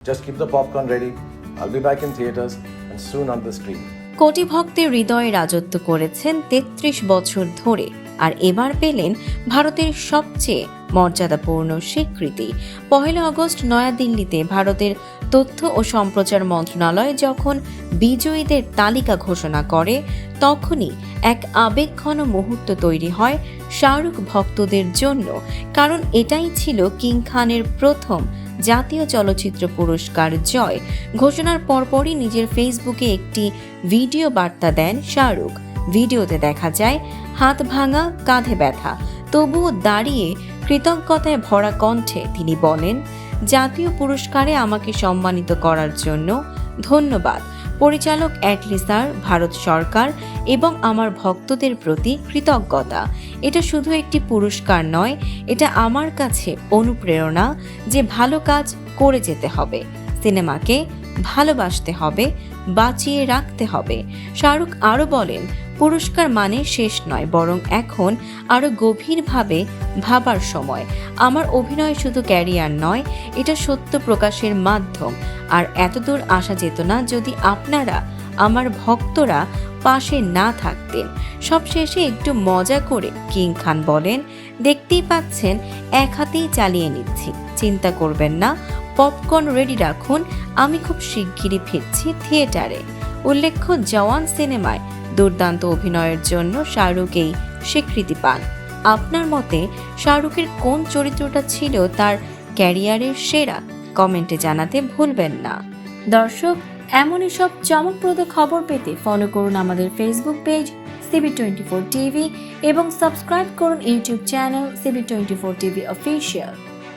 Just keep the popcorn ready. I'll be back in theaters and soon on the screen. কোটি ভক্তের হৃদয়ে রাজত্ব করেছেন ৩৩ বছর ধরে, আর এবার পেলেন ভারতের সবচেয়ে মর্যাদাপূর্ণ স্বীকৃতি। ১ আগস্ট নয়াদিল্লিতে ভারতের তথ্য ও সম্প্রচার মন্ত্রণালয় যখন বিজয়ীদের তালিকা ঘোষণা করে, তখনই এক আবেগঘন মুহূর্ত তৈরি হয় শাহরুখ ভক্তদের জন্য। কারণ এটাই ছিল কিং খানের প্রথম জাতীয় চলচ্চিত্র পুরস্কার জয়। ঘোষণার পরপরই নিজের ফেসবুকে একটি ভিডিও বার্তা দেন শাহরুখ। ভিডিওতে দেখা যায় হাত ভাঙা, কাঁধে ব্যথা, তবুও দাঁড়িয়ে কৃতজ্ঞতায় ভরা কণ্ঠে তিনি বলেন, জাতীয় পুরস্কারে আমাকে সম্মানিত করার জন্য ধন্যবাদ পরিচালক অ্যাটলি স্যার, ভারত সরকার এবং আমার ভক্তদের প্রতি কৃতজ্ঞতা। এটা শুধু একটি পুরস্কার নয়, এটা আমার কাছে অনুপ্রেরণা যে ভালো কাজ করে যেতে হবে, সিনেমাকে ভালোবাসতে হবে, বাঁচিয়ে রাখতে হবে। শাহরুখ আরও বলেন, পুরস্কার মানে শেষ নয়, বরং এখন আরও গভীরভাবে ভাবার সময়। আমার অভিনয় শুধু ক্যারিয়ার নয়, এটা সত্য প্রকাশের মাধ্যম। আর এতদূর আসা যেত না যদি আপনারা, আমার ভক্তরা, পাশে না থাকতেন। সবশেষে একটু মজা করে কিং খান বলেন, দেখতেই পাচ্ছেন এক হাতেই চালিয়ে নিচ্ছি, চিন্তা করবেন না, পপকর্ন রেডি রাখুন, আমি খুব শিগগিরই ফিরছি থিয়েটারে। উল্লেখ্য, জওয়ান সিনেমায় দুর্দান্ত অভিনয়ের জন্য শাহরুখ এই স্বীকৃতি পান। আপনার মতে শাহরুখের কোন চরিত্রটা ছিল তার ক্যারিয়ারের সেরা? কমেন্টে জানাতে ভুলবেন না। দর্শক, এমনই সব চমকপ্রদ খবর পেতে ফলো করুন আমাদের ফেসবুক পেজ CB24 TV এবং সাবস্ক্রাইব করুন YouTube channel CB24 TV official.